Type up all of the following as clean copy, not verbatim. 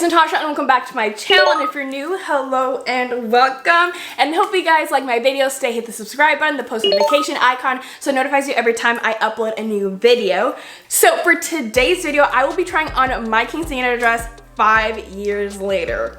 Natasha and welcome back to my channel, and if you're new, hello and welcome, and hope you guys like my videos. Stay, hit the subscribe button, the post notification icon so it notifies you every time I upload a new video. So for today's video, I will be trying on my quinceañera dress 5 years later.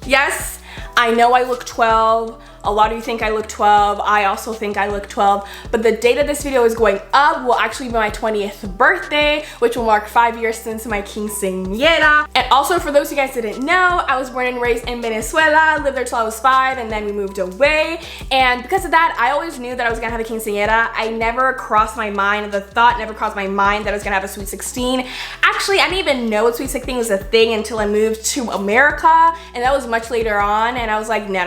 Yes, I know I look 12. A lot of you think I look 12. I also think I look 12, but the date of this video is going up will actually be my 20th birthday, which will mark 5 years since my quinceañera. And also, for those of you guys who didn't know, I was born and raised in Venezuela, lived there till I was 5, and then we moved away. And because of that, I always knew that I was gonna have a quinceañera. I never crossed my mind, the thought never crossed my mind that I was gonna have a sweet 16. Actually, I didn't even know sweet 16 was a thing until I moved to America, and that was much later on, and I was like, no,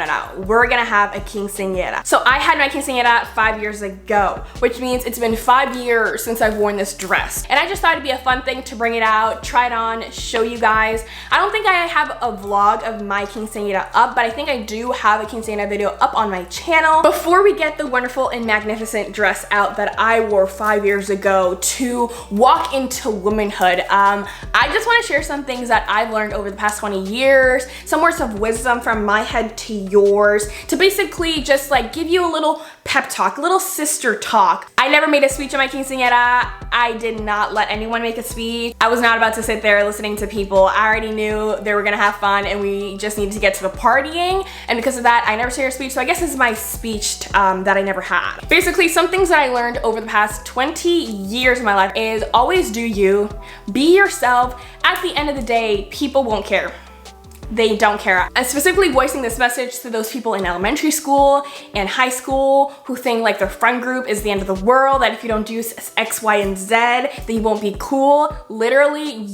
we're gonna have a quinceañera. So I had my quinceañera 5 years ago, which means it's been 5 years since I've worn this dress. And I just thought it'd be a fun thing to bring it out, try it on, show you guys. I don't think I have a vlog of my quinceañera up, but I think I do have a quinceañera video up on my channel. Before we get the wonderful and magnificent dress out that I wore 5 years ago to walk into womanhood, I just want to share some things that I've learned over the past 20 years, some words of wisdom from my head to yours, to basically just like give you a little pep talk, a little sister talk. I never made a speech on my quinceañera. I did not let anyone make a speech. I was not about to sit there listening to people. I already knew they were gonna have fun and we just needed to get to the partying. And because of that, I never shared a speech. So I guess this is my speech that I never had. Basically, some things that I learned over the past 20 years of my life is always do you, be yourself. At the end of the day, people won't care. They don't care. I'm specifically voicing this message to those people in elementary school and high school who think like their friend group is the end of the world, that if you don't do X, Y, and Z, then you won't be cool. Literally,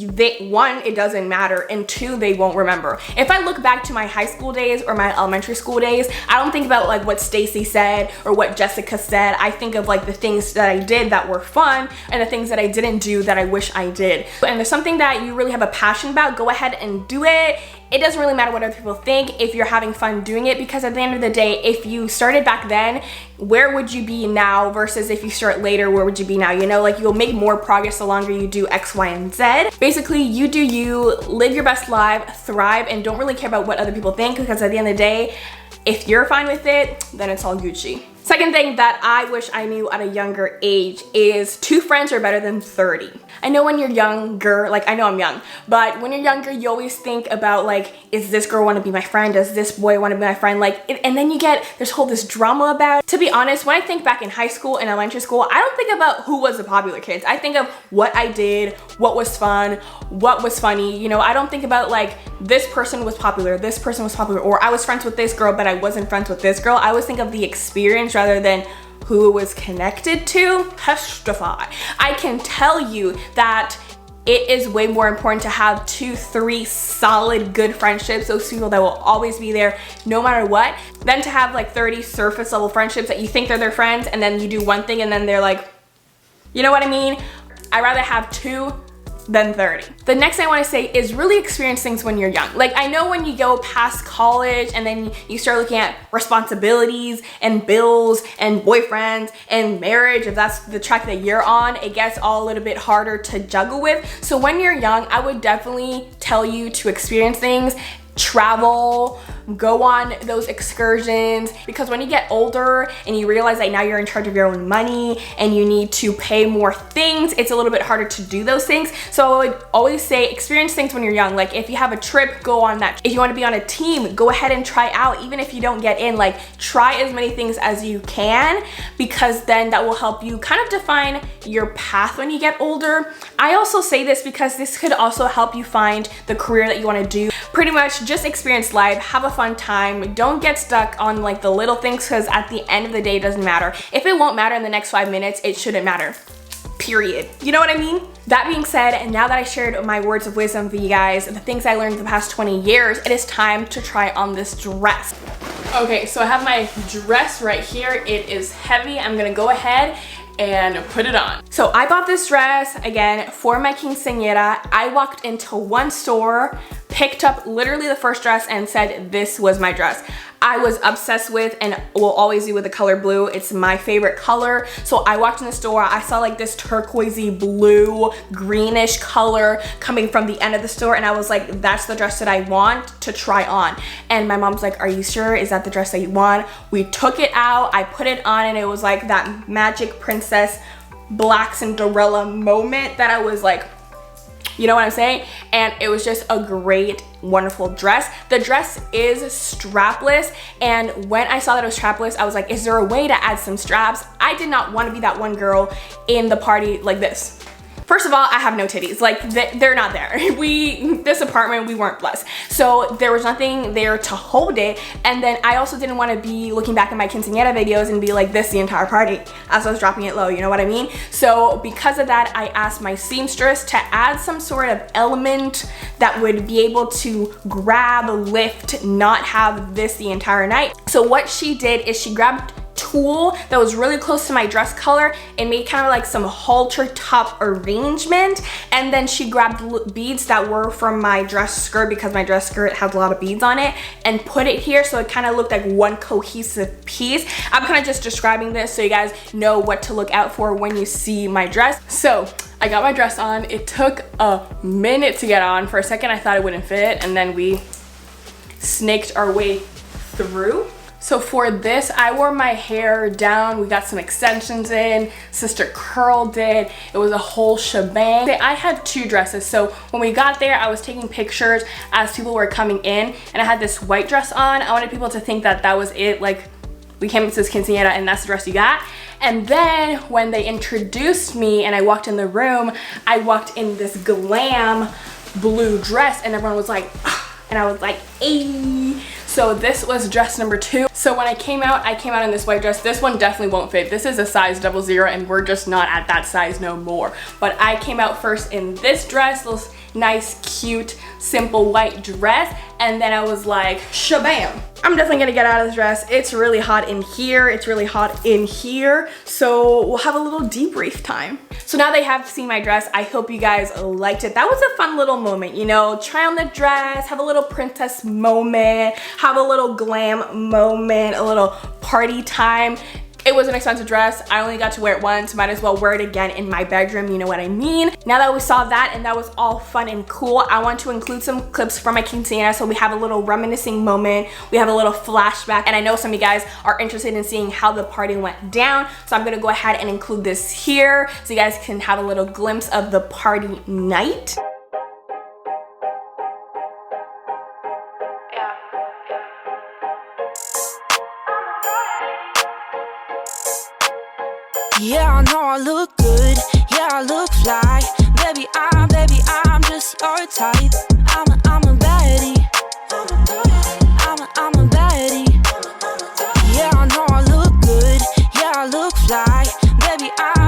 one, it doesn't matter, and two, they won't remember. If I look back to my high school days or my elementary school days, I don't think about like what Stacy said or what Jessica said. I think of like the things that I did that were fun and the things that I didn't do that I wish I did. And there's something that you really have a passion about, go ahead and do it. It doesn't really matter what other people think if you're having fun doing it, because at the end of the day, if you started back then, where would you be now versus if you start later, where would you be now? You know, like you'll make more progress the longer you do X, Y, and Z. Basically, you do you, live your best life, thrive, and don't really care about what other people think, because at the end of the day, if you're fine with it, then it's all Gucci. Second thing that I wish I knew at a younger age is 2 friends are better than 30. I know when you're younger, like I know I'm young, but when you're younger, you always think about like, is this girl want to be my friend? Does this boy want to be my friend? Like, and then you get, there's this drama about it. To be honest, when I think back in high school and elementary school, I don't think about who was the popular kids. I think of what I did, what was fun, what was funny. You know, I don't think about like, this person was popular, this person was popular, or I was friends with this girl, but I wasn't friends with this girl. I always think of the experience rather than who it was connected to. Testify. I can tell you that it is way more important to have 2, 3 solid good friendships, those people that will always be there no matter what, than to have like 30 surface level friendships that you think they're their friends and then you do one thing and then they're like, you know what I mean? I'd rather have 2 than 30. The next thing I want to say is really experience things when you're young. Like I know when you go past college and then you start looking at responsibilities and bills and boyfriends and marriage, if that's the track that you're on, it gets all a little bit harder to juggle with. So when you're young, I would definitely tell you to experience things, travel, go on those excursions, because when you get older and you realize that now you're in charge of your own money and you need to pay more things, it's a little bit harder to do those things. So I would always say experience things when you're young. Like if you have a trip, go on that. If you want to be on a team, go ahead and try out. Even if you don't get in, like try as many things as you can, because then that will help you kind of define your path when you get older. I also say this because this could also help you find the career that you want to do. Pretty much just experience life, have a fun time, don't get stuck on like the little things, because at the end of the day, it doesn't matter. If it won't matter in the next 5 minutes, it shouldn't matter. Period. You know what I mean? That being said, and now that I shared my words of wisdom for you guys, the things I learned the past 20 years, it is time to try on this dress. Okay, so I have my dress right here. It is heavy. I'm gonna go ahead and put it on. So I bought this dress, again, for my quinceañera. I walked into one store, picked up literally the first dress and said this was my dress. I was obsessed with and will always be with the color blue. It's my favorite color. So I walked in the store, I saw like this turquoisey blue, greenish color coming from the end of the store, and I was like, that's the dress that I want to try on. And my mom's like, are you sure? Is that the dress that you want? We took it out, I put it on, and it was like that magic princess Black Cinderella moment that I was like, you know what I'm saying? And it was just a great, wonderful dress. The dress is strapless, and when I saw that it was strapless, I was like, is there a way to add some straps? I did not want to be that one girl in the party like this. First of all, I have no titties. Like, they're not there. This apartment, we weren't blessed. So there was nothing there to hold it. And then I also didn't want to be looking back at my quinceañera videos and be like this the entire party as I was dropping it low, you know what I mean? So because of that, I asked my seamstress to add some sort of element that would be able to grab, lift, not have this the entire night. So what she did is she grabbed tulle that was really close to my dress color and made kind of like some halter top arrangement, and then she grabbed beads that were from my dress skirt, because my dress skirt has a lot of beads on it, and put it here so it kind of looked like one cohesive piece. I'm kind of just describing this so you guys know what to look out for when you see my dress. So I got my dress on. It took a minute to get on. For a second I thought it wouldn't fit, and then we snaked our way through. So for this, I wore my hair down. We got some extensions in. Sister curled it. It was a whole shebang. I had two dresses. So when we got there, I was taking pictures as people were coming in, and I had this white dress on. I wanted people to think that that was it. Like, we came to this quinceañera and that's the dress you got. And then when they introduced me and I walked in the room, I walked in this glam blue dress, and everyone was like, and I was like, ayy. So this was dress number 2. So when I came out in this white dress. This one definitely won't fit. This is a size 00 and we're just not at that size no more. But I came out first in this dress, this nice, cute, simple white dress. And then I was like, shabam. I'm definitely gonna get out of this dress. It's really hot in here. It's really hot in here. So we'll have a little debrief time. So now they have seen my dress. I hope you guys liked it. That was a fun little moment, you know, try on the dress, have a little princess moment, have a little glam moment, a little party time. It was an expensive dress. I only got to wear it once. Might as well wear it again in my bedroom, you know what I mean? Now that we saw that and that was all fun and cool, I want to include some clips from my quinceañera so we have a little reminiscing moment, we have a little flashback, and I know some of you guys are interested in seeing how the party went down, so I'm gonna go ahead and include this here so you guys can have a little glimpse of the party night. Yeah, I know I look good, yeah, I look fly. Baby, I'm just your type. I'm a baddie. I'm a baddie. Yeah, I know I look good, yeah, I look fly. Baby, I'm.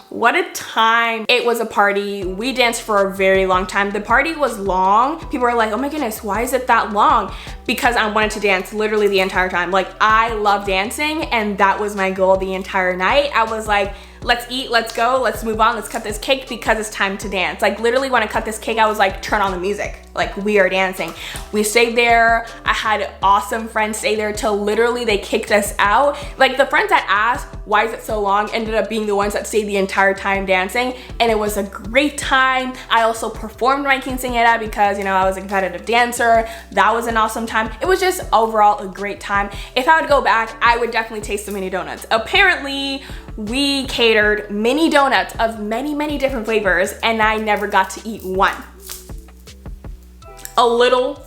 What a time. It was a party. We danced for a very long time. The party was long. People were like, oh my goodness, why is it that long? Because I wanted to dance literally the entire time. Like, I love dancing, and that was my goal the entire night. I was like, let's eat, let's go, let's move on, let's cut this cake because it's time to dance. Like, literally when I cut this cake, I was like, turn on the music. Like, we are dancing. We stayed there. I had awesome friends stay there till literally they kicked us out. Like, the friends that asked, why is it so long, ended up being the ones that stayed the entire time dancing, and it was a great time. I also performed my quinceañera because, you know, I was a competitive dancer. That was an awesome time. It was just overall a great time. If I would go back, I would definitely taste the mini donuts. Apparently, we catered mini donuts of many different flavors, and I never got to eat one. A little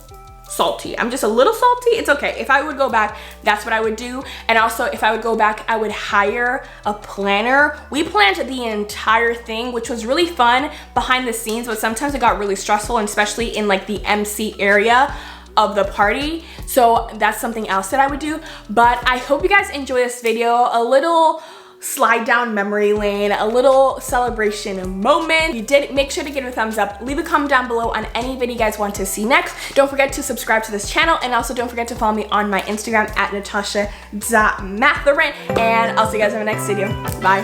salty. I'm just a little salty. It's okay. If I would go back, that's what I would do. And also, if I would go back, I would hire a planner. We planned the entire thing, which was really fun behind the scenes, but sometimes it got really stressful, and especially in like the MC area of the party. So that's something else that I would do. But I hope you guys enjoy this video. A little slide down memory lane, a little celebration moment. If you did, make sure to give it a thumbs up. Leave a comment down below on any video you guys want to see next. Don't forget to subscribe to this channel, and also don't forget to follow me on my Instagram at natasha.mathurin, and I'll see you guys in the next video. Bye.